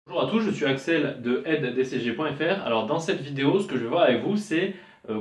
Bonjour à tous, je suis Axel de aiddcg.fr. Alors dans cette vidéo, ce que je vais voir avec vous, c'est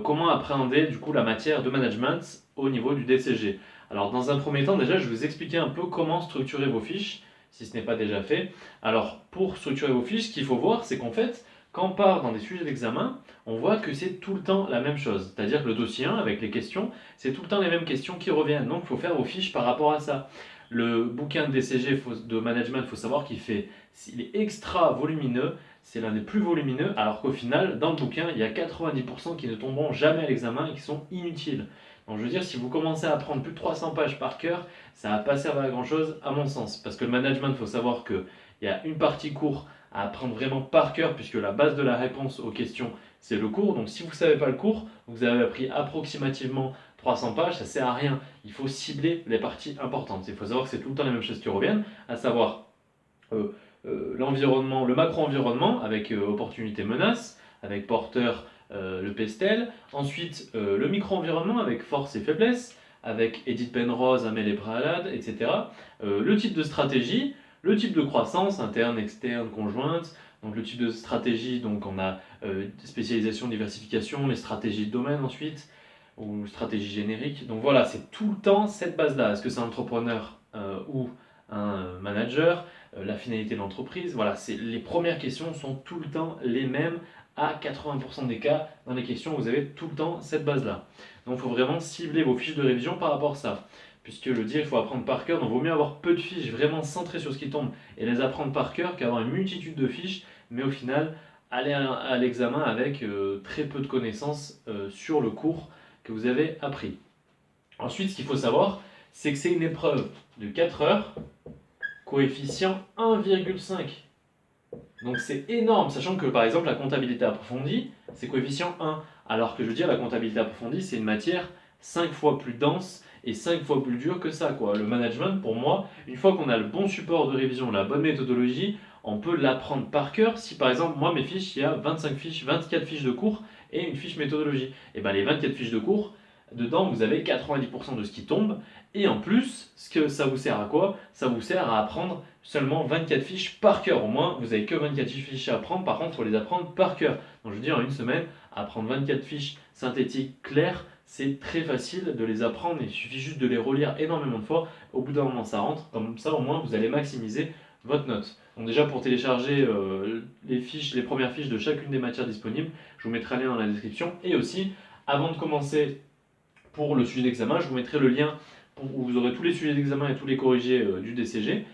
comment appréhender du coup la matière de management au niveau du DCG. Alors dans un premier temps, déjà, je vais vous expliquer un peu comment structurer vos fiches, si ce n'est pas déjà fait. Alors pour structurer vos fiches, ce qu'il faut voir, c'est qu'en fait, quand on part dans des sujets d'examen, on voit que c'est tout le temps la même chose. C'est-à-dire que le dossier 1, avec les questions, c'est tout le temps les mêmes questions qui reviennent. Donc il faut faire vos fiches par rapport à ça. Le bouquin de DCG de management, il faut savoir il est extra volumineux, c'est l'un des plus volumineux, alors qu'au final, dans le bouquin, il y a 90% qui ne tomberont jamais à l'examen et qui sont inutiles. Donc je veux dire, si vous commencez à apprendre plus de 300 pages par cœur, ça va pas servir à grand chose à mon sens. Parce que le management, il faut savoir qu'il y a une partie cours à apprendre vraiment par cœur, puisque la base de la réponse aux questions, c'est le cours. Donc si vous ne savez pas le cours, vous avez appris approximativement 300 pages, ça sert à rien. Il faut cibler les parties importantes. Il faut savoir que c'est tout le temps les mêmes choses qui reviennent, à savoir euh, l'environnement, le macro-environnement avec opportunité menace, avec porteur le pestel. Ensuite, le micro-environnement avec force et faiblesse, avec Edith Penrose, Amélie Pralade, etc. Le type de stratégie, le type de croissance, interne, externe, conjointe. Donc le type de stratégie, donc on a spécialisation, diversification, les stratégies de domaine ensuite, ou stratégie générique. Donc voilà, c'est tout le temps cette base-là. Est-ce que c'est un entrepreneur ou un manager, la finalité de l'entreprise. Voilà, les premières questions sont tout le temps les mêmes à 80% des cas. Dans les questions, vous avez tout le temps cette base-là. Donc il faut vraiment cibler vos fiches de révision par rapport à ça. Puisque le dire, il faut apprendre par cœur, donc il vaut mieux avoir peu de fiches vraiment centrées sur ce qui tombe et les apprendre par cœur qu'avoir une multitude de fiches, mais au final, aller à l'examen avec très peu de connaissances sur le cours que vous avez appris. Ensuite, ce qu'il faut savoir, c'est que c'est une épreuve de 4 heures, coefficient 1,5. Donc c'est énorme, sachant que par exemple la comptabilité approfondie, c'est coefficient 1. Alors que je veux dire, la comptabilité approfondie, c'est une matière 5 fois plus dense et 5 fois plus dure que ça, quoi. Le management, pour moi, une fois qu'on a le bon support de révision, la bonne méthodologie, on peut l'apprendre par cœur. Si par exemple, moi, mes fiches, il y a 25 fiches, 24 fiches de cours et une fiche méthodologie. Et bien les 24 fiches de cours, dedans, vous avez 90% de ce qui tombe. Et en plus, ce que ça vous sert à quoi? Ça vous sert à apprendre seulement 24 fiches par cœur. Au moins, vous n'avez que 24 fiches à apprendre. Par contre, il faut les apprendre par cœur. Donc, je veux dire, en une semaine, apprendre 24 fiches synthétiques claires, c'est très facile de les apprendre. Il suffit juste de les relire énormément de fois. Au bout d'un moment, ça rentre. Comme ça, au moins, vous allez maximiser votre note. Donc déjà, pour télécharger les premières fiches de chacune des matières disponibles, je vous mettrai un lien dans la description. Et aussi, avant de commencer pour le sujet d'examen, je vous mettrai le lien où vous aurez tous les sujets d'examen et tous les corrigés du DCG.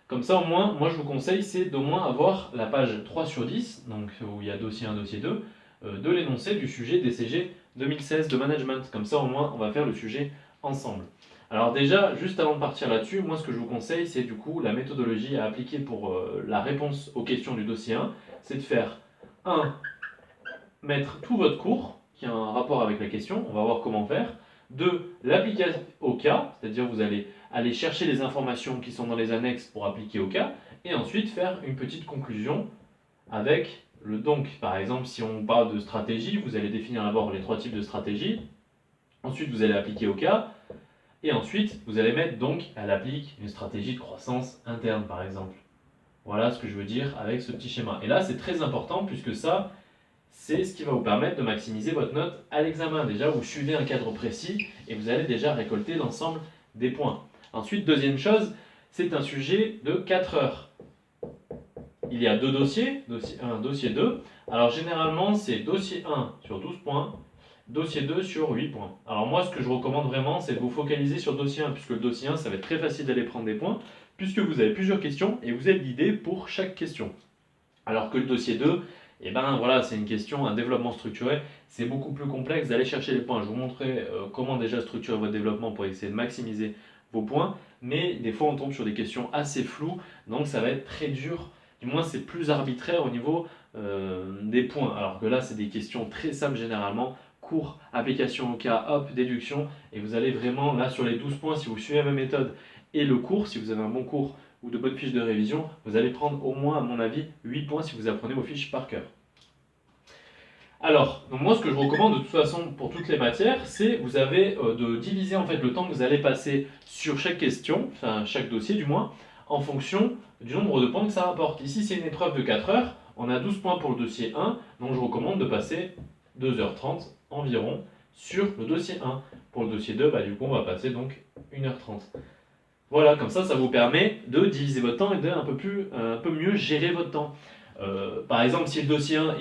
Comme ça, au moins, moi je vous conseille, c'est d'au moins avoir la page 3 sur 10, donc où il y a dossier 1, dossier 2, de l'énoncé du sujet DCG 2016 de management. Comme ça, au moins, on va faire le sujet ensemble. Alors déjà, juste avant de partir là-dessus, moi ce que je vous conseille, c'est du coup la méthodologie à appliquer pour la réponse aux questions du dossier 1, c'est de faire 1. Mettre tout votre cours qui a un rapport avec la question, on va voir comment faire. 2. L'appliquer au cas, c'est-à-dire vous allez aller chercher les informations qui sont dans les annexes pour appliquer au cas, et ensuite faire une petite conclusion avec le donc. Par exemple, si on parle de stratégie, vous allez définir d'abord les 3 types de stratégie, ensuite vous allez appliquer au cas, et ensuite vous allez mettre donc, elle applique une stratégie de croissance interne par exemple. Voilà ce que je veux dire avec ce petit schéma. Et là, c'est très important puisque ça, c'est ce qui va vous permettre de maximiser votre note à l'examen. Déjà, vous suivez un cadre précis et vous allez déjà récolter l'ensemble des points. Ensuite, deuxième chose, c'est un sujet de 4 heures. Il y a deux dossiers, dossier 1, dossier 2. Alors généralement, c'est dossier 1 sur 12 points, dossier 2 sur 8 points. Alors moi, ce que je recommande vraiment, c'est de vous focaliser sur dossier 1, puisque le dossier 1, ça va être très facile d'aller prendre des points, puisque vous avez plusieurs questions et vous êtes guidé pour chaque question. Alors que le dossier 2, eh ben voilà, c'est une question, un développement structuré, c'est beaucoup plus complexe d'aller chercher les points. Je vous montrerai comment déjà structurer votre développement pour essayer de maximiser vos points, mais des fois on tombe sur des questions assez floues, donc ça va être très dur, du moins c'est plus arbitraire au niveau des points, alors que là c'est des questions très simples généralement, cours, application au cas, hop, déduction, et vous allez vraiment, là sur les 12 points, si vous suivez ma méthode et le cours, si vous avez un bon cours, ou de bonnes fiches de révision, vous allez prendre au moins, à mon avis, 8 points si vous apprenez vos fiches par cœur. Alors, donc moi ce que je recommande de toute façon pour toutes les matières, c'est vous avez de diviser en fait le temps que vous allez passer sur chaque question, enfin chaque dossier du moins, en fonction du nombre de points que ça rapporte. Ici, c'est une épreuve de 4 heures. On a 12 points pour le dossier 1, donc je recommande de passer 2h30 environ sur le dossier 1. Pour le dossier 2, du coup, on va passer donc 1h30. Voilà, comme ça vous permet de diviser votre temps et de un peu mieux gérer votre temps. Par exemple, si le dossier 1,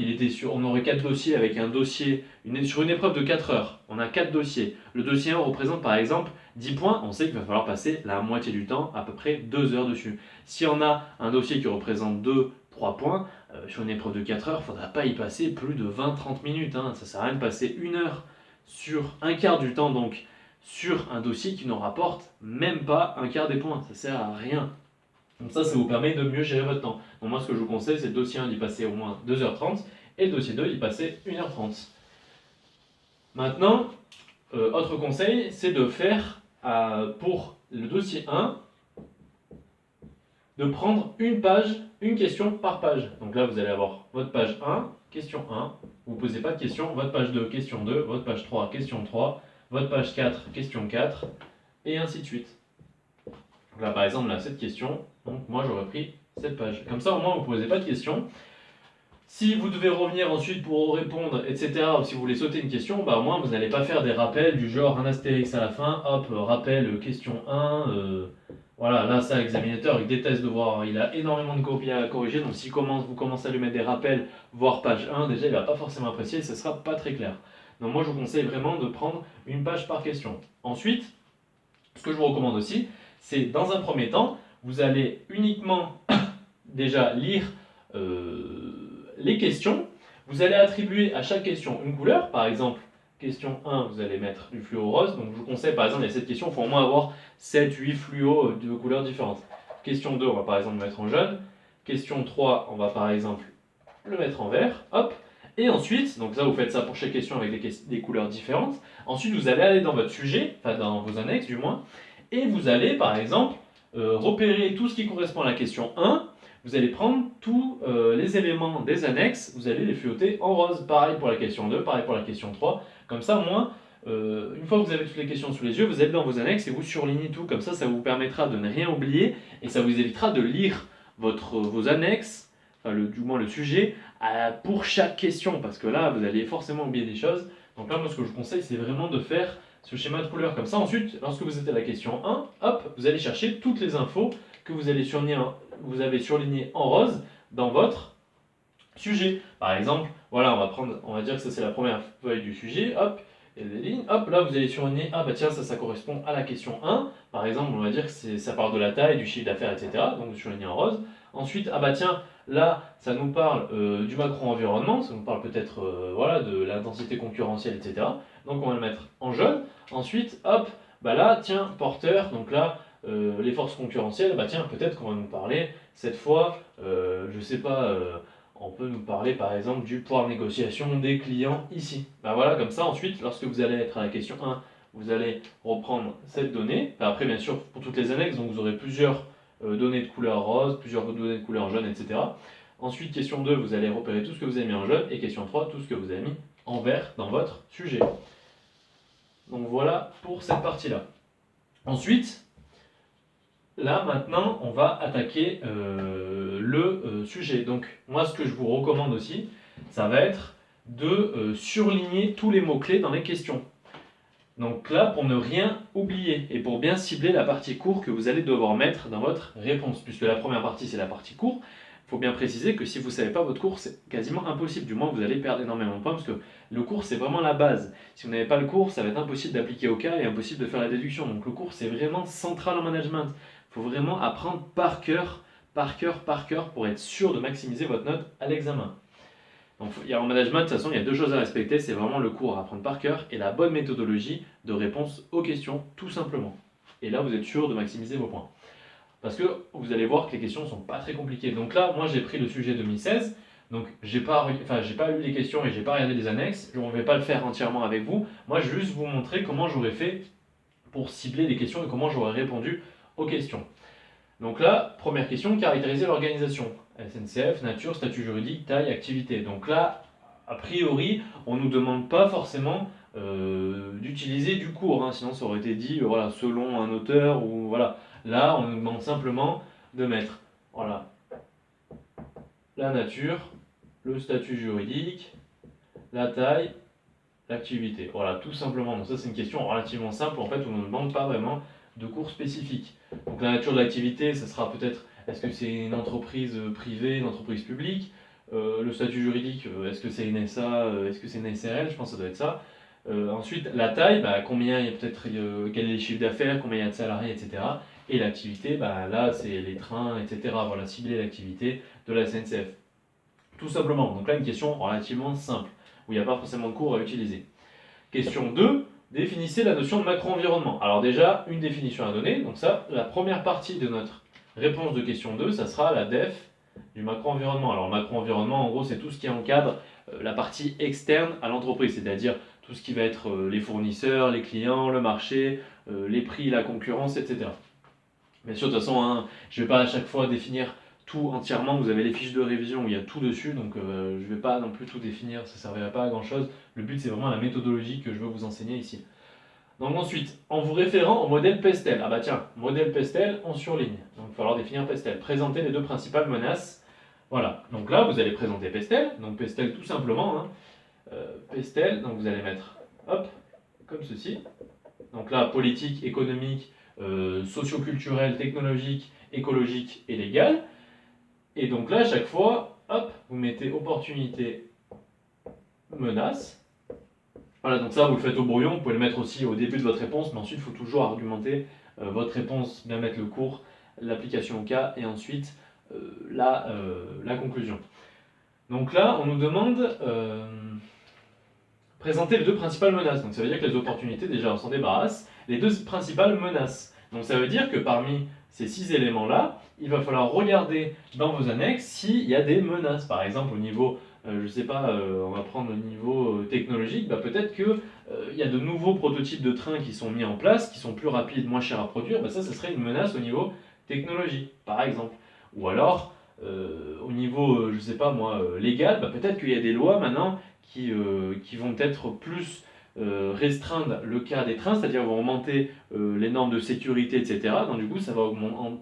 on aurait 4 dossiers avec un dossier, sur une épreuve de 4 heures, on a 4 dossiers. Le dossier 1 représente par exemple 10 points, on sait qu'il va falloir passer la moitié du temps, à peu près 2 heures dessus. Si on a un dossier qui représente 2-3 points, sur une épreuve de 4 heures, il ne faudra pas y passer plus de 20-30 minutes. Ça ne sert à rien de passer 1 heure sur un quart du temps, donc sur un dossier qui ne rapporte même pas un quart des points. Ça ne sert à rien. Donc ça vous permet de mieux gérer votre temps. Donc moi, ce que je vous conseille, c'est le dossier 1 d'y passer au moins 2h30 et le dossier 2 d'y passer 1h30. Maintenant, autre conseil, c'est de faire pour le dossier 1, de prendre une question par page. Donc là, vous allez avoir votre page 1, question 1, vous ne posez pas de questions, votre page 2, question 2, votre page 3, question 3, votre page 4, question 4, et ainsi de suite. Donc là, par exemple, cette question, donc moi j'aurais pris cette page. Comme ça, au moins, vous ne posez pas de questions. Si vous devez revenir ensuite pour répondre, etc., ou si vous voulez sauter une question, au moins vous n'allez pas faire des rappels du genre un astérix à la fin, hop, rappel question 1. Voilà, là, ça, l'examinateur, il déteste de voir, il a énormément de copies à corriger, donc si vous commencez à lui mettre des rappels, voire page 1, déjà, il ne va pas forcément apprécier, et ce ne sera pas très clair. Donc moi, je vous conseille vraiment de prendre une page par question. Ensuite, ce que je vous recommande aussi, c'est dans un premier temps, vous allez uniquement déjà lire les questions. Vous allez attribuer à chaque question une couleur. Par exemple, question 1, vous allez mettre du fluo rose. Donc je vous conseille, par exemple, il y a cette question, il faut au moins avoir 7-8 fluos de couleurs différentes. Question 2, on va par exemple le mettre en jaune. Question 3, on va par exemple le mettre en vert. Hop. Et ensuite, donc ça vous faites ça pour chaque question avec des couleurs différentes. Ensuite, vous allez aller dans votre sujet, enfin dans vos annexes du moins, et vous allez par exemple repérer tout ce qui correspond à la question 1. Vous allez prendre tous les éléments des annexes, vous allez les fluoter en rose. Pareil pour la question 2, pareil pour la question 3. Comme ça, au moins, une fois que vous avez toutes les questions sous les yeux, vous allez dans vos annexes et vous surlignez tout. Comme ça vous permettra de ne rien oublier et ça vous évitera de lire vos annexes, enfin du moins le sujet, pour chaque question. Parce que là, vous allez forcément oublier des choses. Donc là, moi, ce que je vous conseille, c'est vraiment de faire ce schéma de couleurs. Comme ça, ensuite, lorsque vous êtes à la question 1, hop, vous allez chercher toutes les infos que vous avez surlignées en rose dans votre sujet. Par exemple, voilà, on va dire que ça c'est la première feuille du sujet, hop, il y a des lignes, hop, là vous allez surligner, ah bah tiens, ça correspond à la question 1. Par exemple, on va dire que ça parle de la taille, du chiffre d'affaires, etc. Donc vous surlignez en rose. Ensuite, ah bah tiens, là, ça nous parle du macro-environnement, ça nous parle peut-être voilà, de l'intensité concurrentielle, etc. Donc on va le mettre en jaune. Ensuite, hop, bah là, tiens, porteur, donc là, les forces concurrentielles, bah tiens, peut-être qu'on va nous parler cette fois, je sais pas, on peut nous parler par exemple du pouvoir de négociation des clients ici. Bah voilà, comme ça ensuite, lorsque vous allez être à la question 1, vous allez reprendre cette donnée. Enfin, après, bien sûr, pour toutes les annexes, donc vous aurez plusieurs données de couleur rose, plusieurs données de couleur jaune, etc. Ensuite, question 2, vous allez repérer tout ce que vous avez mis en jaune, et question 3, tout ce que vous avez mis en vert dans votre sujet. Donc voilà pour cette partie-là. Ensuite, là maintenant, on va attaquer le sujet. Donc moi, ce que je vous recommande aussi, ça va être de surligner tous les mots-clés dans les questions. Donc là, pour ne rien oublier et pour bien cibler la partie courte que vous allez devoir mettre dans votre réponse. Puisque la première partie, c'est la partie courte. Il faut bien préciser que si vous ne savez pas votre cours, c'est quasiment impossible. Du moins, vous allez perdre énormément de points parce que le cours, c'est vraiment la base. Si vous n'avez pas le cours, ça va être impossible d'appliquer au cas et impossible de faire la déduction. Donc le cours, c'est vraiment central en management. Il faut vraiment apprendre par cœur pour être sûr de maximiser votre note à l'examen. Donc, en management, de toute façon, il y a deux choses à respecter, c'est vraiment le cours à apprendre par cœur et la bonne méthodologie de réponse aux questions, tout simplement. Et là, vous êtes sûr de maximiser vos points. Parce que vous allez voir que les questions ne sont pas très compliquées. Donc là, moi, j'ai pris le sujet 2016, donc j'ai pas lu les questions et j'ai pas regardé les annexes, je ne vais pas le faire entièrement avec vous. Moi, je vais juste vous montrer comment j'aurais fait pour cibler les questions et comment j'aurais répondu aux questions. Donc là, première question, caractériser l'organisation. SNCF, nature, statut juridique, taille, activité. Donc là, a priori, on ne nous demande pas forcément d'utiliser du cours, sinon ça aurait été dit voilà, selon un auteur ou voilà. Là, on nous demande simplement de mettre, voilà, la nature, le statut juridique, la taille, l'activité. Voilà, tout simplement. Donc ça, c'est une question relativement simple, en fait, où on ne demande pas vraiment de cours spécifiques. Donc la nature de l'activité, ça sera peut-être, est-ce que c'est une entreprise privée, une entreprise publique? Le statut juridique, est-ce que c'est une SA, est-ce que c'est une SRL? Je pense que ça doit être ça. Ensuite, la taille, bah, combien il y a peut-être, quel est le chiffre d'affaires, combien il y a de salariés, etc. Et l'activité, bah, là, c'est les trains, etc. Voilà, cibler l'activité de la SNCF. Tout simplement. Donc là, une question relativement simple, où il n'y a pas forcément de cours à utiliser. Question 2, définissez la notion de macro-environnement. Alors déjà, une définition à donner. Donc ça, la première partie de notre réponse de question 2, ça sera la def du macro-environnement. Alors le macro-environnement, en gros, c'est tout ce qui encadre la partie externe à l'entreprise, c'est-à-dire tout ce qui va être les fournisseurs, les clients, le marché, les prix, la concurrence, etc. Bien sûr, de toute façon, hein, je ne vais pas à chaque fois définir tout entièrement. Vous avez les fiches de révision où il y a tout dessus, donc je ne vais pas non plus tout définir, ça ne servira pas à grand chose. Le but, c'est vraiment la méthodologie que je veux vous enseigner ici. Donc ensuite, en vous référant au modèle Pestel, ah bah tiens, modèle Pestel, on surligne. Donc il va falloir définir Pestel. Présenter les deux principales menaces. Voilà, donc là, vous allez présenter Pestel. Donc Pestel, tout simplement, hein. Pestel, donc vous allez mettre, hop, comme ceci. Donc là, politique, économique, socio-culturel, technologique, écologique et légal. Et donc là, à chaque fois, hop, vous mettez opportunité, menace. Voilà, donc ça, vous le faites au brouillon. Vous pouvez le mettre aussi au début de votre réponse, mais ensuite, il faut toujours argumenter votre réponse, bien mettre le cours, l'application au cas, et ensuite la conclusion. Donc là, on nous demande présenter les deux principales menaces. Donc ça veut dire que les opportunités, déjà, on s'en débarrasse. Les deux principales menaces. Donc ça veut dire que parmi ces 6 éléments-là, il va falloir regarder dans vos annexes s'il y a des menaces. Par exemple, au niveau, je ne sais pas, on va prendre le niveau technologique, bah, peut-être qu'il y a de nouveaux prototypes de trains qui sont mis en place, qui sont plus rapides, moins chers à produire. Bah, ça serait une menace au niveau technologique, par exemple. Ou alors, au niveau, je ne sais pas moi, légal, bah, peut-être qu'il y a des lois maintenant qui vont être plus restreindre le cas des trains, c'est-à-dire vont augmenter les normes de sécurité, etc. Donc du coup, ça va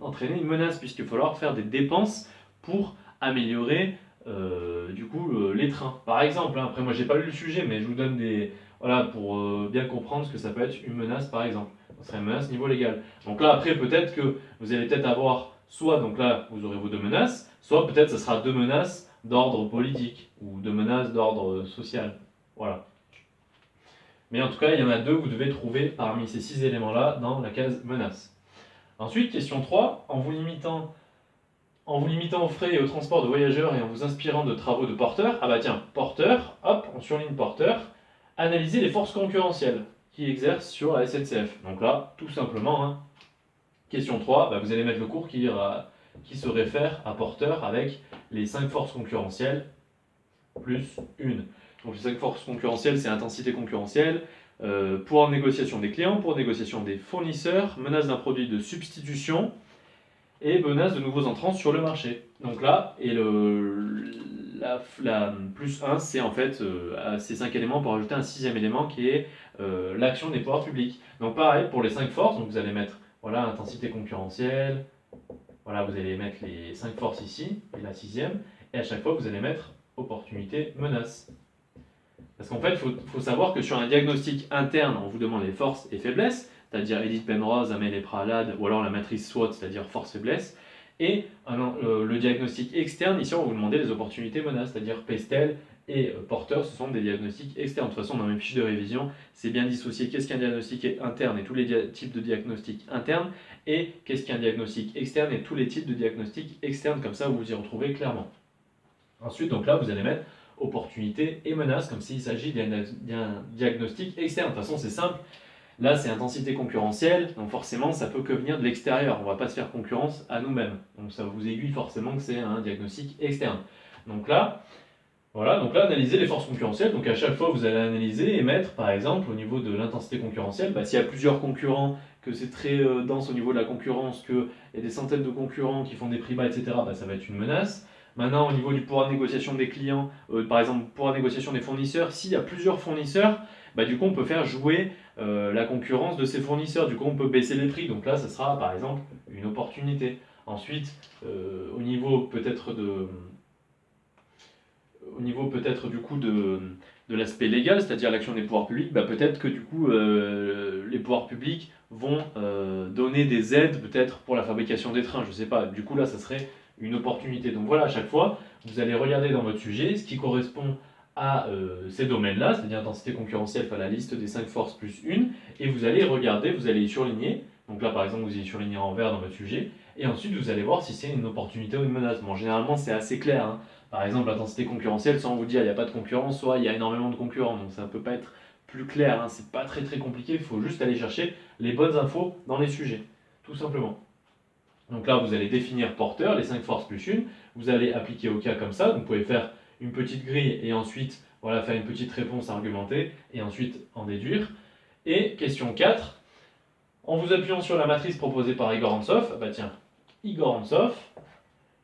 entraîner une menace puisqu'il va falloir faire des dépenses pour améliorer du coup les trains. Par exemple, hein, après moi j'ai pas lu le sujet, mais je vous donne des voilà pour bien comprendre ce que ça peut être une menace par exemple. Ce serait une menace niveau légal. Donc là après peut-être que vous allez peut-être avoir soit donc là vous aurez vos deux menaces, soit peut-être ce sera deux menaces d'ordre politique ou de menaces d'ordre social. Voilà. Mais en tout cas, il y en a deux que vous devez trouver parmi ces 6 éléments-là dans la case menace. Ensuite, question 3, en vous limitant aux frais et au transport de voyageurs et en vous inspirant de travaux de porteurs, ah bah tiens, porteur, hop, on surligne porteur, analysez les forces concurrentielles qui exercent sur la SNCF. Donc là, tout simplement, hein, question 3, bah vous allez mettre le cours qui se réfère à porteur avec les 5 forces concurrentielles plus une. Donc les 5 forces concurrentielles, c'est intensité concurrentielle, pouvoir de négociation des clients, pouvoir de négociation des fournisseurs, menace d'un produit de substitution et menace de nouveaux entrants sur le marché. Donc là, et la plus 1, c'est en fait à ces 5 éléments pour ajouter un 6e élément qui est l'action des pouvoirs publics. Donc pareil, pour les 5 forces, donc vous allez mettre voilà, intensité concurrentielle, voilà, vous allez mettre les 5 forces ici, et la 6e, et à chaque fois vous allez mettre opportunité, menace. Parce qu'en fait, il faut savoir que sur un diagnostic interne, on vous demande les forces et faiblesses, c'est-à-dire Edith Penrose, Amélie Pralade, ou alors la matrice SWOT, c'est-à-dire force-faiblesse. Et le diagnostic externe, ici, on va vous demander les opportunités menaces, c'est-à-dire Pestel et Porter, ce sont des diagnostics externes. De toute façon, dans mes fiches de révision, c'est bien dissocié qu'est-ce qu'un diagnostic interne et tous les types de diagnostics internes, et qu'est-ce qu'un diagnostic externe et tous les types de diagnostics externes, comme ça vous vous y retrouvez clairement. Ensuite, donc là, vous allez mettre opportunité et menace, comme s'il s'agit d'un diagnostic externe. De toute façon, c'est simple. Là, c'est intensité concurrentielle, donc forcément, ça peut que venir de l'extérieur. On ne va pas se faire concurrence à nous-mêmes. Donc ça vous aiguille forcément que c'est un diagnostic externe. Donc là, voilà, donc là, analyser les forces concurrentielles. Donc à chaque fois, vous allez analyser et mettre, par exemple, au niveau de l'intensité concurrentielle, s'il y a plusieurs concurrents, que c'est très dense au niveau de la concurrence, qu'il y a des centaines de concurrents qui font des prix bas, etc., ça va être une menace. Maintenant, au niveau du pouvoir de négociation des clients, par exemple, pouvoir de négociation des fournisseurs, s'il y a plusieurs fournisseurs, du coup, on peut faire jouer la concurrence de ces fournisseurs. Du coup, on peut baisser les prix. Donc là, ce sera, par exemple, une opportunité. Ensuite, au niveau peut-être du coup de l'aspect légal, c'est-à-dire l'action des pouvoirs publics, bah, peut-être que du coup les pouvoirs publics vont donner des aides peut-être pour la fabrication des trains, je sais pas. Du coup là, ça serait une opportunité. Donc voilà, à chaque fois, vous allez regarder dans votre sujet ce qui correspond à ces domaines-là, c'est-à-dire intensité concurrentielle, enfin la liste des 5 forces plus une, et vous allez regarder, vous allez y surligner. Donc là, par exemple, vous y surlignez en vert dans votre sujet, et ensuite vous allez voir si c'est une opportunité ou une menace. Bon, généralement, c'est assez clair, hein. Par exemple, l'intensité concurrentielle, sans vous dire il n'y a pas de concurrence, soit il y a énormément de concurrents, donc ça ne peut pas être plus clair, hein. C'est pas très très compliqué, il faut juste aller chercher les bonnes infos dans les sujets, tout simplement. Donc là, vous allez définir porteur, les 5 forces plus une, vous allez appliquer au cas comme ça, donc vous pouvez faire une petite grille et ensuite voilà, faire une petite réponse argumentée et ensuite en déduire. Et question 4, en vous appuyant sur la matrice proposée par Igor Antsov, bah tiens, Igor Antsov,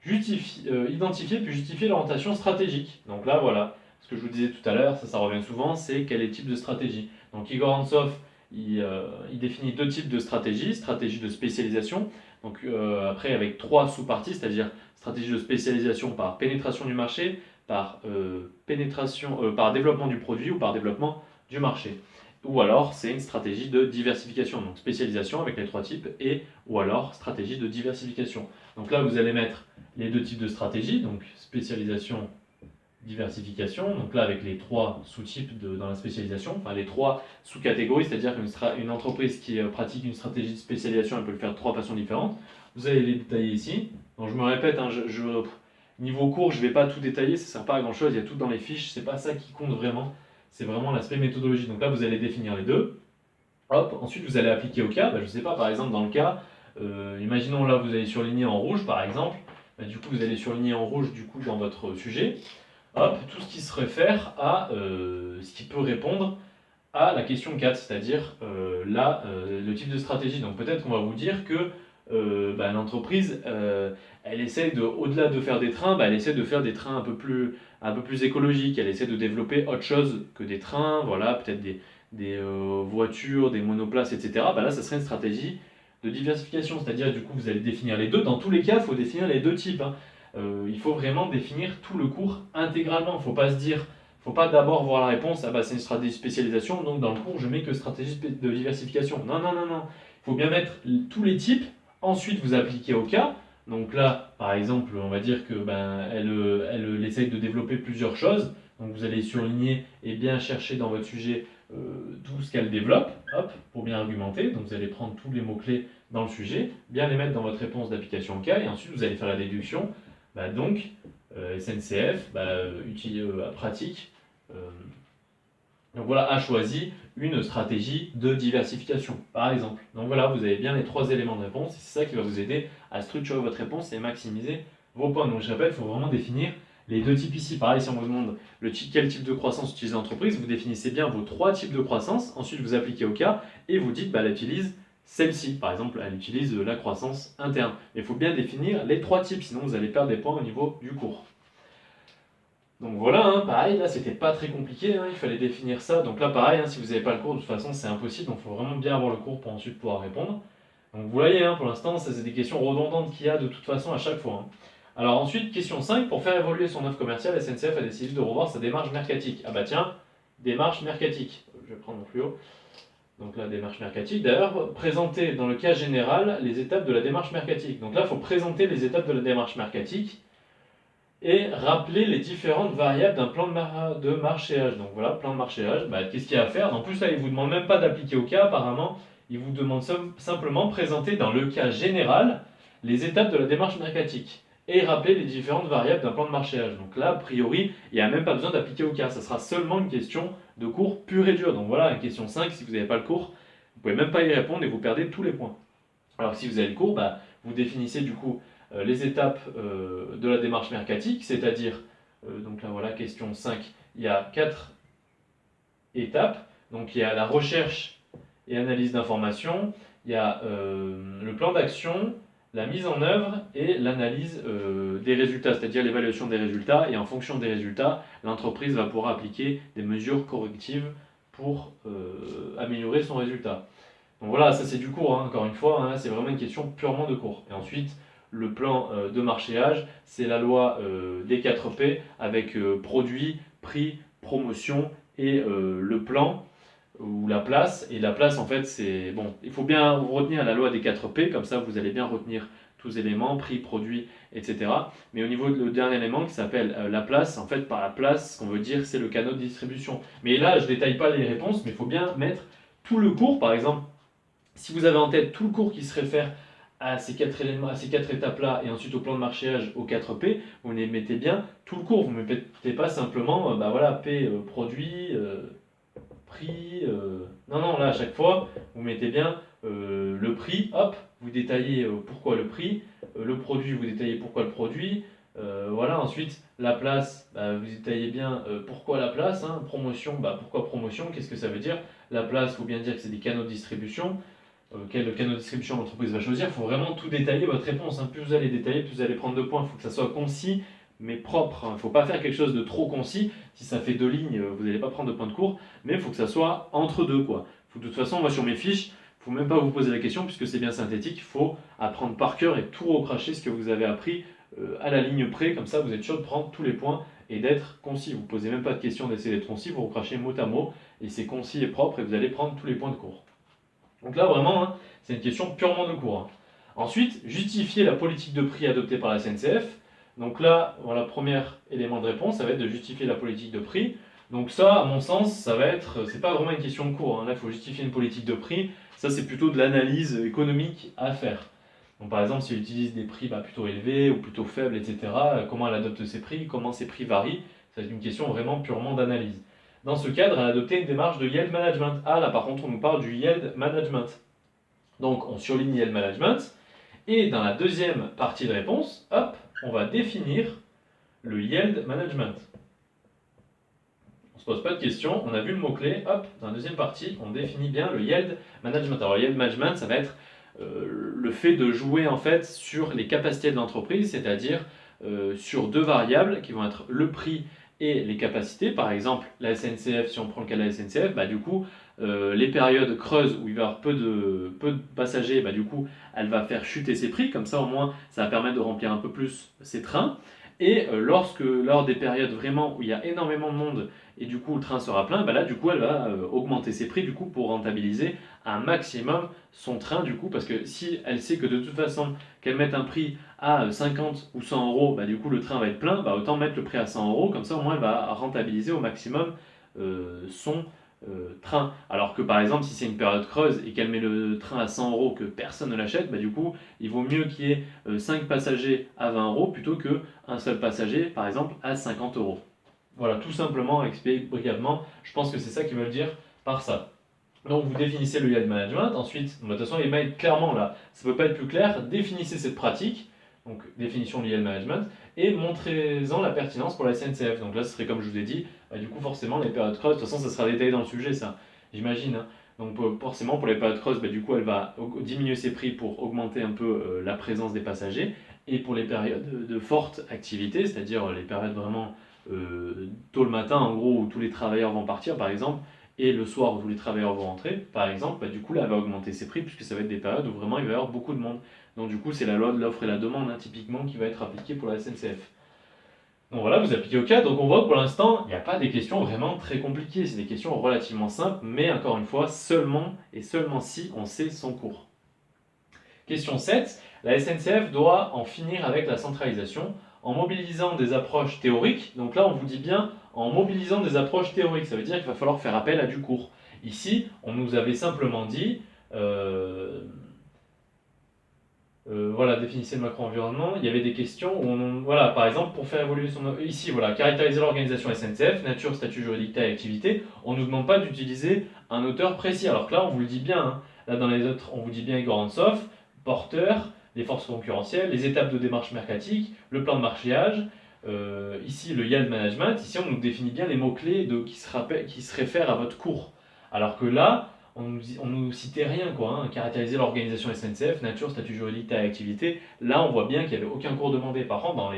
identifier puis justifier l'orientation stratégique. Donc là, voilà, ce que je vous disais tout à l'heure, ça revient souvent, c'est quel est le type de stratégie. Donc Igor Antsov, il définit 2 types de stratégies, stratégie de spécialisation, donc après avec 3 sous-parties, c'est-à-dire stratégie de spécialisation par pénétration du marché, par développement du produit ou par développement du marché. Ou alors c'est une stratégie de diversification, donc spécialisation avec les 3 types, et ou alors stratégie de diversification. Donc là, vous allez mettre les 2 types de stratégies, donc spécialisation, diversification, donc là avec les 3 sous-types dans la spécialisation, enfin les 3 sous-catégories, c'est-à-dire qu'une entreprise qui pratique une stratégie de spécialisation, elle peut le faire de 3 façons différentes. Vous allez les détailler ici. Donc je me répète, hein, niveau cours, je ne vais pas tout détailler, ça ne sert pas à grand-chose, il y a tout dans les fiches, c'est pas ça qui compte vraiment, c'est vraiment l'aspect méthodologie. Donc là, vous allez définir les deux. Hop, ensuite vous allez appliquer au cas, je ne sais pas, par exemple dans le cas, imaginons là vous allez surligner en rouge par exemple, du coup vous allez surligner en rouge du coup dans votre sujet, hop, tout ce qui se réfère à ce qui peut répondre à la question 4, c'est-à-dire le type de stratégie. Donc peut-être qu'on va vous dire que l'entreprise, elle essaie au-delà de faire des trains, elle essaie de faire des trains un peu plus écologiques, elle essaie de développer autre chose que des trains, voilà, peut-être des voitures, des monoplaces, etc. Là, ça serait une stratégie de diversification, c'est-à-dire du coup vous allez définir les deux. Dans tous les cas, il faut définir les deux types, hein. Il faut vraiment définir tout le cours intégralement. Il ne faut pas se dire, faut pas d'abord voir la réponse, ah c'est une stratégie de spécialisation, donc dans le cours je mets que stratégie de diversification. Non, non, non, non. Il faut bien mettre tous les types, ensuite vous appliquez au cas. Donc là, par exemple, on va dire que elle essaye de développer plusieurs choses. Donc vous allez surligner et bien chercher dans votre sujet tout ce qu'elle développe, hop, pour bien argumenter. Donc vous allez prendre tous les mots-clés dans le sujet, bien les mettre dans votre réponse d'application au cas, et ensuite vous allez faire la déduction. Donc, SNCF, pratique. Donc voilà, a choisi une stratégie de diversification, par exemple. Donc voilà, vous avez bien les 3 éléments de réponse, et c'est ça qui va vous aider à structurer votre réponse et maximiser vos points. Donc je répète, il faut vraiment définir les 2 types ici. Pareil, si on vous demande quel type de croissance utilise l'entreprise, vous définissez bien vos 3 types de croissance, ensuite vous appliquez au cas, et vous dites, elle utilise celle-ci. Par exemple, elle utilise la croissance interne. Mais il faut bien définir les 3 types, sinon vous allez perdre des points au niveau du cours. Donc voilà, hein, pareil, là c'était pas très compliqué, hein, il fallait définir ça. Donc là pareil, hein, si vous n'avez pas le cours, de toute façon c'est impossible, donc il faut vraiment bien avoir le cours pour ensuite pouvoir répondre. Donc vous voyez, hein, pour l'instant, ça c'est des questions redondantes qu'il y a de toute façon à chaque fois, hein. Alors ensuite, question 5, pour faire évoluer son offre commerciale, SNCF a décidé de revoir sa démarche mercatique. Ah bah tiens, démarche mercatique. Je vais prendre mon fluo. Donc la démarche mercatique, d'ailleurs, présenter dans le cas général les étapes de la démarche mercatique. Donc là, il faut présenter les étapes de la démarche mercatique et rappeler les différentes variables d'un plan de marchéage. Donc voilà, plan de marchéage, qu'est-ce qu'il y a à faire? En plus là, il ne vous demande même pas d'appliquer au cas apparemment, il vous demande simplement présenter dans le cas général les étapes de la démarche mercatique et rappeler les différentes variables d'un plan de marchéage. Donc là, a priori, il n'y a même pas besoin d'appliquer au cas, ça sera seulement une question de cours pure et dure. Donc voilà, une question 5, si vous n'avez pas le cours, vous ne pouvez même pas y répondre et vous perdez tous les points. Alors si vous avez le cours, vous définissez du coup les étapes de la démarche mercatique, c'est-à-dire, donc là voilà, question 5, il y a 4 étapes. Donc il y a la recherche et analyse d'informations, il y a le plan d'action, la mise en œuvre et l'analyse des résultats, c'est-à-dire l'évaluation des résultats. Et en fonction des résultats, l'entreprise va pouvoir appliquer des mesures correctives pour améliorer son résultat. Donc voilà, ça c'est du cours, hein, encore une fois, hein, c'est vraiment une question purement de cours. Et ensuite, le plan de marchéage, c'est la loi des 4 P avec produit, prix, promotion et le plan ou la place. Et la place, en fait, c'est bon, il faut bien retenir la loi des 4 P, comme ça vous allez bien retenir tous les éléments, prix, produit, etc. Mais au niveau du dernier élément qui s'appelle la place, en fait, par la place, ce qu'on veut dire, c'est le canal de distribution. Mais là, je ne détaille pas les réponses, mais il faut bien mettre tout le cours, par exemple. Si vous avez en tête tout le cours qui se réfère à ces 4 éléments, à ces 4 étapes-là, et ensuite au plan de marchéage, aux 4 P, vous les mettez bien tout le cours. Vous ne mettez pas simplement, bah voilà, P, produit, prix. Non, non, là, à chaque fois, vous mettez bien le prix, hop, vous détaillez pourquoi le prix, le produit, vous détaillez pourquoi le produit. Voilà, ensuite, la place, bah, vous détaillez bien pourquoi la place, hein. Promotion, bah, pourquoi promotion, qu'est-ce que ça veut dire? La place, il faut bien dire que c'est des canaux de distribution. Quel canal de distribution l'entreprise va choisir? Il faut vraiment tout détailler votre réponse, hein. Plus vous allez détailler, plus vous allez prendre de points. Il faut que ça soit concis, mais propre, hein. Il ne faut pas faire quelque chose de trop concis. Si ça fait 2 lignes, vous n'allez pas prendre de points de cours, mais il faut que ça soit entre deux, quoi. De toute façon, moi sur mes fiches, il ne faut même pas vous poser la question, puisque c'est bien synthétique. Il faut apprendre par cœur et tout recracher ce que vous avez appris à la ligne près. Comme ça, vous êtes sûr de prendre tous les points et d'être concis. Vous ne posez même pas de question d'essayer d'être concis, vous recrachez mot à mot, et c'est concis et propre, et vous allez prendre tous les points de cours. Donc là, vraiment, hein, c'est une question purement de cours, hein. Ensuite, justifier la politique de prix adoptée par la SNCF. Donc là, voilà, premier élément de réponse, ça va être de justifier la politique de prix. Donc ça, à mon sens, ça va être, c'est pas vraiment une question de cours, hein. Là, il faut justifier une politique de prix. Ça, c'est plutôt de l'analyse économique à faire. Donc par exemple, si elle utilise des prix plutôt élevés ou plutôt faibles, etc., comment elle adopte ses prix, comment ses prix varient, ça va être une question vraiment purement d'analyse. Dans ce cadre, elle a adopté une démarche de yield management. Ah là, par contre, on nous parle du yield management. Donc, on surligne yield management. Et dans la deuxième partie de réponse, hop, on va définir le yield management. On ne se pose pas de questions, on a vu le mot-clé, hop, dans la deuxième partie, on définit bien le yield management. Alors, le yield management, ça va être le fait de jouer en fait sur les capacités de l'entreprise, c'est-à-dire sur 2 variables qui vont être le prix et les capacités. Par exemple, la SNCF, si on prend le cas de la SNCF, bah, du coup, les périodes creuses où il va y avoir peu de passagers, bah, du coup, elle va faire chuter ses prix. Comme ça, au moins, ça va permettre de remplir un peu plus ses trains. Et lors des périodes vraiment où il y a énormément de monde et du coup le train sera plein, bah là du coup elle va augmenter ses prix du coup pour rentabiliser un maximum son train du coup, parce que si elle sait que de toute façon qu'elle mette un prix à 50 ou 100 euros, bah du coup le train va être plein, bah autant mettre le prix à 100 euros, comme ça au moins elle va rentabiliser au maximum son train. Alors que par exemple si c'est une période creuse et qu'elle met le train à 100 euros que personne ne l'achète, bah du coup il vaut mieux qu'il y ait 5 passagers à 20 euros plutôt qu'un seul passager par exemple à 50 euros. Voilà, tout simplement, expliquer brièvement, je pense que c'est ça qu'ils veulent dire par ça. Donc vous définissez le yield management, ensuite, de toute façon il va être clairement là, ça ne peut pas être plus clair, définissez cette pratique, donc définition du yield management, et montrez-en la pertinence pour la SNCF. Donc là ce serait comme je vous ai dit, bah, du coup forcément les périodes creuses, de toute façon ça sera détaillé dans le sujet ça, j'imagine, hein. Donc forcément pour les périodes creuses, bah, du coup elle va diminuer ses prix pour augmenter un peu la présence des passagers, et pour les périodes de forte activité, c'est-à-dire les périodes vraiment tôt le matin en gros où tous les travailleurs vont partir par exemple, et le soir où tous les travailleurs vont rentrer, par exemple, bah, du coup là elle va augmenter ses prix puisque ça va être des périodes où vraiment il va y avoir beaucoup de monde. Donc du coup c'est la loi de l'offre et la demande, hein, typiquement qui va être appliquée pour la SNCF. Donc voilà, vous appliquez au cas, donc on voit que pour l'instant il n'y a pas des questions vraiment très compliquées, c'est des questions relativement simples, mais encore une fois seulement et seulement si on sait son cours. Question 7, la SNCF doit en finir avec la centralisation en mobilisant des approches théoriques. Donc là, on vous dit bien en mobilisant des approches théoriques. Ça veut dire qu'il va falloir faire appel à du cours. Ici, on nous avait simplement dit, voilà, définissez le macro-environnement. Il y avait des questions où voilà, par exemple, pour faire évoluer son... Ici, voilà, caractériser l'organisation SNCF, nature, statut juridique, taille, activité. On ne nous demande pas d'utiliser un auteur précis. Alors que là, on vous le dit bien, hein. Là, dans les autres, on vous dit bien Igor Antsov, porteur, les forces concurrentielles, les étapes de démarche mercatique, le plan de marchéage, ici le yield management, ici on nous définit bien les mots-clés qui se réfèrent à votre cours. Alors que là, on nous citait rien, quoi, hein. Caractériser l'organisation SNCF, nature, statut juridique, taille, activité. Là, on voit bien qu'il n'y avait aucun cours demandé. Par contre, dans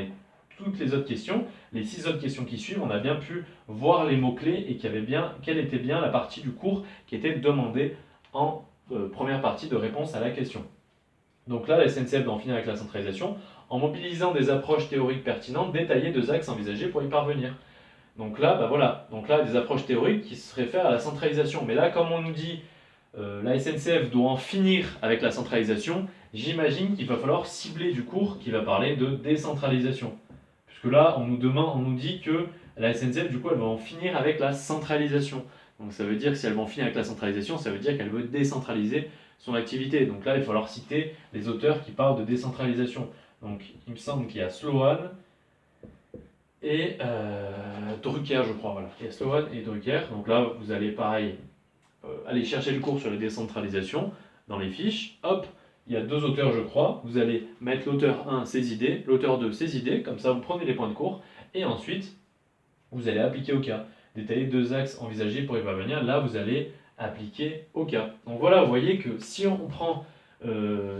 toutes les autres questions, les 6 autres questions qui suivent, on a bien pu voir les mots-clés et quelle était bien la partie du cours qui était demandée en première partie de réponse à la question. Donc là, la SNCF doit en finir avec la centralisation en mobilisant des approches théoriques pertinentes détaillées deux axes envisagés pour y parvenir. Donc là, bah voilà, donc là, des approches théoriques qui se réfèrent à la centralisation. Mais là, comme on nous dit, la SNCF doit en finir avec la centralisation, j'imagine qu'il va falloir cibler du cours qui va parler de décentralisation. Puisque là, on nous dit que la SNCF, du coup, elle va en finir avec la centralisation. Donc ça veut dire que si elle va en finir avec la centralisation, ça veut dire qu'elle veut décentraliser son activité. Donc là, il va falloir citer les auteurs qui parlent de décentralisation. Donc il me semble qu'il y a Sloan et Drucker, je crois. Voilà. Il y a Sloan et Drucker. Donc là, vous allez pareil aller chercher le cours sur la décentralisation dans les fiches. Hop, il y a deux auteurs, je crois. Vous allez mettre l'auteur 1, ses idées, l'auteur 2, ses idées. Comme ça, vous prenez les points de cours. Et ensuite, vous allez appliquer au cas. Détailler deux axes envisagés pour y parvenir. Là, vous allez appliquer au cas. Donc voilà, vous voyez que si on prend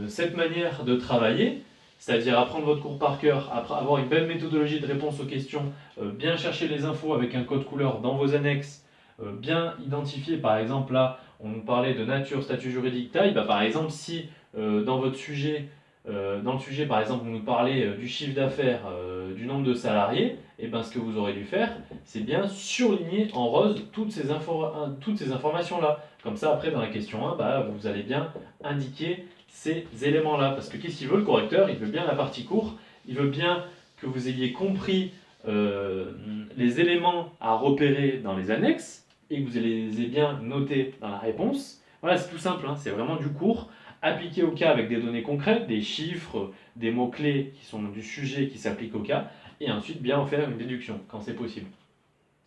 cette manière de travailler, c'est-à-dire apprendre votre cours par cœur, avoir une belle méthodologie de réponse aux questions, bien chercher les infos avec un code couleur dans vos annexes, bien identifier, par exemple là, on nous parlait de nature, statut juridique, taille, bah, par exemple si dans votre sujet, dans le sujet par exemple vous nous parlez du chiffre d'affaires, du nombre de salariés, et ben ce que vous aurez dû faire, c'est bien surligner en rose toutes ces informations-là. Comme ça après dans la question 1, bah, vous allez bien indiquer ces éléments-là. Parce que qu'est-ce qu'il veut le correcteur? Il veut bien la partie court, il veut bien que vous ayez compris les éléments à repérer dans les annexes et que vous les ayez bien notés dans la réponse. Voilà, c'est tout simple, hein, c'est vraiment du court, appliqué au cas avec des données concrètes, des chiffres, des mots-clés qui sont du sujet qui s'appliquent au cas, et ensuite bien en faire une déduction quand c'est possible.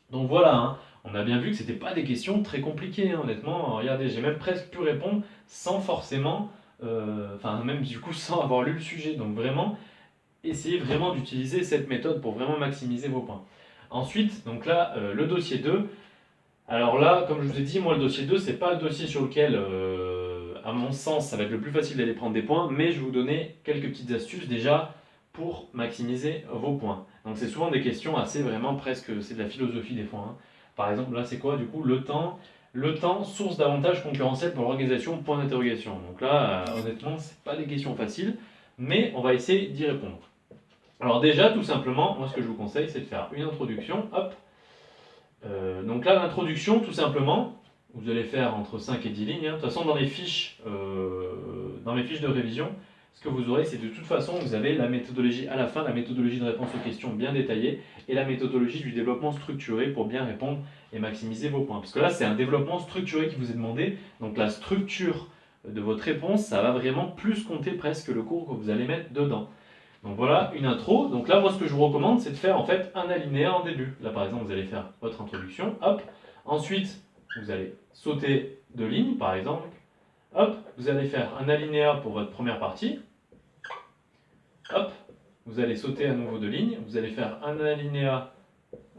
Donc voilà, hein, on a bien vu que c'était pas des questions très compliquées, hein, honnêtement. Regardez, j'ai même presque pu répondre sans forcément, enfin même du coup sans avoir lu le sujet. Donc vraiment, essayez vraiment d'utiliser cette méthode pour vraiment maximiser vos points. Ensuite, donc là, le dossier 2. Alors là, comme je vous ai dit, moi le dossier 2, c'est pas le dossier sur lequel, à mon sens, ça va être le plus facile d'aller prendre des points, mais je vais vous donner quelques petites astuces déjà pour maximiser vos points. Donc c'est souvent des questions assez vraiment presque, c'est de la philosophie des fois, hein. Par exemple, là c'est quoi du coup? Le temps, source d'avantages concurrentiels pour l'organisation, point d'interrogation. Donc là, honnêtement, c'est pas des questions faciles, mais on va essayer d'y répondre. Alors déjà, tout simplement, moi ce que je vous conseille, c'est de faire une introduction, hop. Donc là, l'introduction, tout simplement, vous allez faire entre 5 et 10 lignes, hein. De toute façon, dans mes fiches de révision, ce que vous aurez, c'est de toute façon, vous avez la méthodologie à la fin, la méthodologie de réponse aux questions bien détaillée, et la méthodologie du développement structuré pour bien répondre et maximiser vos points. Parce que là, c'est un développement structuré qui vous est demandé, donc la structure de votre réponse, ça va vraiment plus compter presque que le cours que vous allez mettre dedans. Donc voilà une intro. Donc là, moi, ce que je vous recommande, c'est de faire en fait un alinéa en début. Là, par exemple, vous allez faire votre introduction, hop. Ensuite, vous allez sauter de ligne, par exemple. Hop, vous allez faire un alinéa pour votre première partie. Hop, vous allez sauter à nouveau de ligne. Vous allez faire un alinéa,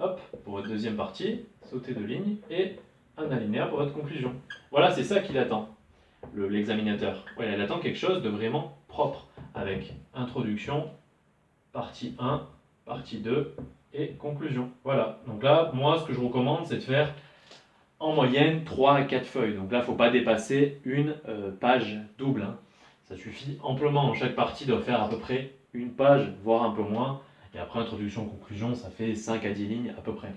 hop, pour votre deuxième partie, sauter de ligne, et un alinéa pour votre conclusion. Voilà, c'est ça qu'il attend, l'examinateur. Ouais, il attend quelque chose de vraiment propre, avec introduction, partie 1, partie 2 et conclusion. Voilà, donc là, moi, ce que je recommande, c'est de faire en moyenne 3 à 4 feuilles. Donc là, il ne faut pas dépasser une page double, hein. Ça suffit amplement. Chaque partie doit faire à peu près une page, voire un peu moins. Et après, introduction, conclusion, ça fait 5 à 10 lignes à peu près.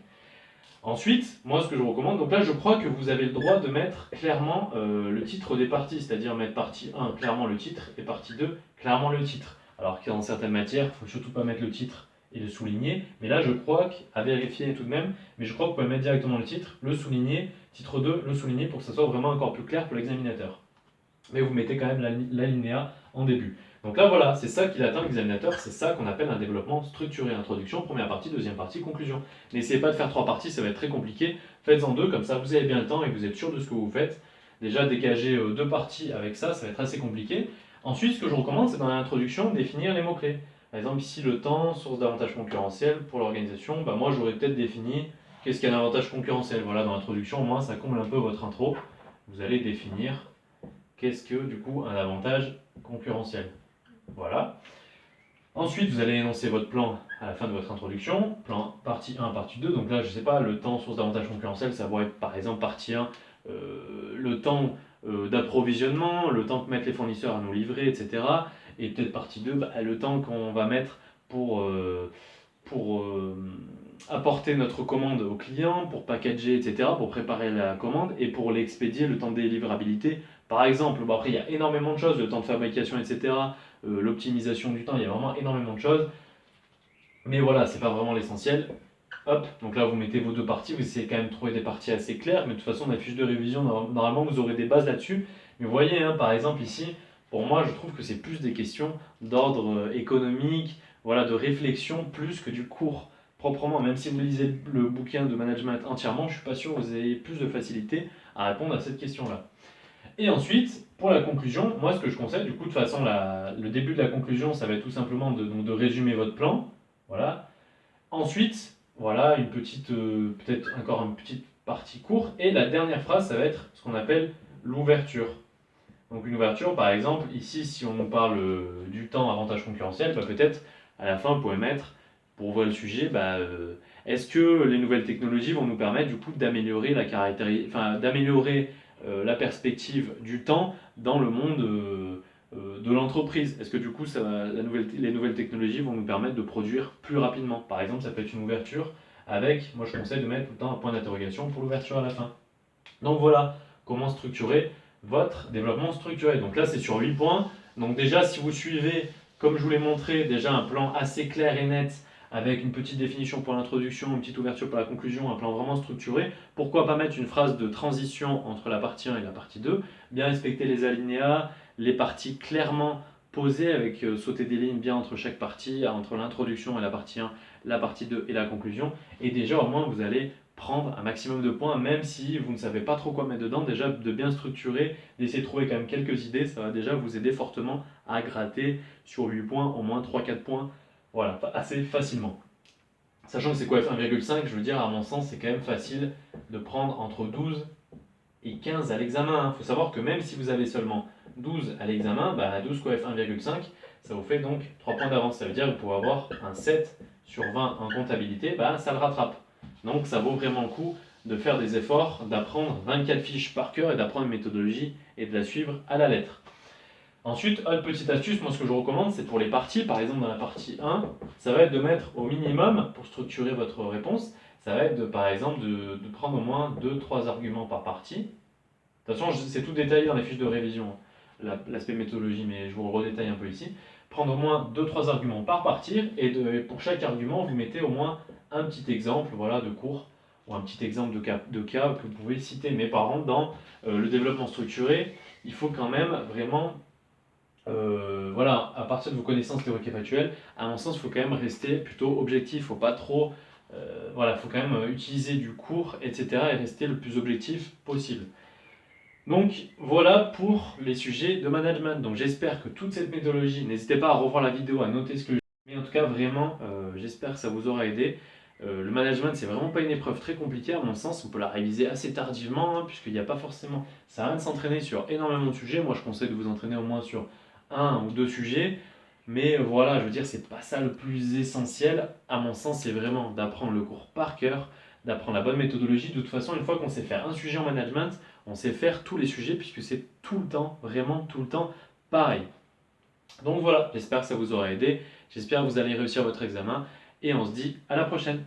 Ensuite, moi ce que je recommande, donc là je crois que vous avez le droit de mettre clairement le titre des parties, c'est-à-dire mettre partie 1 clairement le titre et partie 2 clairement le titre. Alors que dans certaines matières, il ne faut surtout pas mettre le titre et le souligner, mais là je crois qu'à vérifier tout de même, mais je crois que vous pouvez mettre directement le titre, le souligner, titre 2, le souligner pour que ça soit vraiment encore plus clair pour l'examinateur. Mais vous mettez quand même l'alinéa en début. Donc là voilà, c'est ça qu'il attend l'examinateur, c'est ça qu'on appelle un développement structuré. Introduction, première partie, deuxième partie, conclusion. N'essayez pas de faire 3 parties, ça va être très compliqué. Faites-en 2, comme ça vous avez bien le temps et vous êtes sûr de ce que vous faites. Déjà dégager 2 parties avec ça, ça va être assez compliqué. Ensuite, ce que je recommande, c'est dans l'introduction, définir les mots-clés. Par exemple, ici le temps, source d'avantages concurrentiels pour l'organisation, bah, moi j'aurais peut-être défini qu'est-ce qu'un avantage concurrentiel. Voilà, dans l'introduction, au moins ça comble un peu votre intro. Vous allez définir qu'est-ce que du coup un avantage concurrentiel. Voilà. Ensuite, vous allez énoncer votre plan à la fin de votre introduction. Plan partie 1, partie 2. Donc là, je ne sais pas, le temps, source d'avantage concurrentiel, ça va être par exemple partie 1, le temps d'approvisionnement, le temps que mettent les fournisseurs à nous livrer, etc. Et peut-être partie 2, bah, le temps qu'on va mettre pour, pour apporter notre commande au client, pour packager, etc., pour préparer la commande et pour l'expédier, le temps de délivrabilité. Par exemple, bon après il y a énormément de choses, le temps de fabrication, etc., l'optimisation du temps, il y a vraiment énormément de choses. Mais voilà, c'est pas vraiment l'essentiel. Hop, donc là vous mettez vos deux parties, vous essayez quand même de trouver des parties assez claires, mais de toute façon, dans la fiche de révision, normalement vous aurez des bases là-dessus. Mais vous voyez, hein, par exemple ici, pour moi je trouve que c'est plus des questions d'ordre économique, voilà, de réflexion, plus que du cours proprement. Même si vous lisez le bouquin de management entièrement, je suis pas sûr que vous ayez plus de facilité à répondre à cette question-là. Et ensuite, pour la conclusion, moi ce que je conseille, du coup, de toute façon, le début de la conclusion, ça va être tout simplement donc de résumer votre plan. Voilà. Ensuite, voilà, une petite, peut-être encore une petite partie courte. Et la dernière phrase, ça va être ce qu'on appelle l'ouverture. Donc une ouverture, par exemple, ici, si on parle du temps avantage concurrentiel, bah, peut-être à la fin, vous pouvez mettre, pour ouvrir le sujet, est-ce que les nouvelles technologies vont nous permettre du coup d'améliorer d'améliorer la perspective du temps dans le monde de l'entreprise? Est-ce que du coup, les nouvelles technologies vont nous permettre de produire plus rapidement? Par exemple, ça peut être une ouverture avec, moi je conseille de mettre tout le temps un point d'interrogation pour l'ouverture à la fin. Donc voilà comment structurer votre développement structuré. Donc là, c'est sur 8 points. Donc déjà, si vous suivez, comme je vous l'ai montré, déjà un plan assez clair et net avec une petite définition pour l'introduction, une petite ouverture pour la conclusion, un plan vraiment structuré, pourquoi pas mettre une phrase de transition entre la partie 1 et la partie 2, bien respecter les alinéas, les parties clairement posées avec sauter des lignes bien entre chaque partie, entre l'introduction et la partie 1, la partie 2 et la conclusion. Et déjà, au moins, vous allez prendre un maximum de points, même si vous ne savez pas trop quoi mettre dedans, déjà de bien structurer, d'essayer de trouver quand même quelques idées, ça va déjà vous aider fortement à gratter sur 8 points, au moins 3-4 points, voilà, assez facilement. Sachant que c'est quoi F1,5, je veux dire, à mon sens, c'est quand même facile de prendre entre 12 et 15 à l'examen. Il faut savoir que même si vous avez seulement 12 à l'examen, 12 fois F1,5, ça vous fait donc 3 points d'avance. Ça veut dire que vous pouvez avoir un 7 sur 20 en comptabilité, ça le rattrape. Donc ça vaut vraiment le coup de faire des efforts, d'apprendre 24 fiches par cœur et d'apprendre une méthodologie et de la suivre à la lettre. Ensuite, une petite astuce, moi ce que je recommande, c'est pour les parties, par exemple dans la partie 1, ça va être de mettre au minimum, pour structurer votre réponse, ça va être par exemple de prendre au moins 2-3 arguments par partie. De toute façon, c'est tout détaillé dans les fiches de révision, l'aspect méthodologie, mais je vous redétaille un peu ici. Prendre au moins 2-3 arguments par partie, et pour chaque argument, vous mettez au moins un petit exemple voilà, de cours, ou un petit exemple de cas que vous pouvez citer. Mais par contre, dans le développement structuré, il faut quand même vraiment, voilà, à partir de vos connaissances théoriques et factuelles, à mon sens, il faut quand même rester plutôt objectif. Il ne faut pas trop, voilà, il faut quand même utiliser du cours, etc. et rester le plus objectif possible. Donc voilà pour les sujets de management. Donc j'espère que toute cette méthodologie, n'hésitez pas à revoir la vidéo, à noter ce que je dis. Mais en tout cas, vraiment, j'espère que ça vous aura aidé. Le management, c'est vraiment pas une épreuve très compliquée à mon sens. On peut la réviser assez tardivement, hein, puisqu'il n'y a pas forcément. Ça n'a rien de s'entraîner sur énormément de sujets. Moi, je conseille de vous entraîner au moins sur un ou deux sujets. Mais voilà, je veux dire, c'est pas ça le plus essentiel. À mon sens, c'est vraiment d'apprendre le cours par cœur, d'apprendre la bonne méthodologie. De toute façon, une fois qu'on sait faire un sujet en management, on sait faire tous les sujets puisque c'est tout le temps, vraiment tout le temps, pareil. Donc voilà, j'espère que ça vous aura aidé. J'espère que vous allez réussir votre examen et on se dit à la prochaine.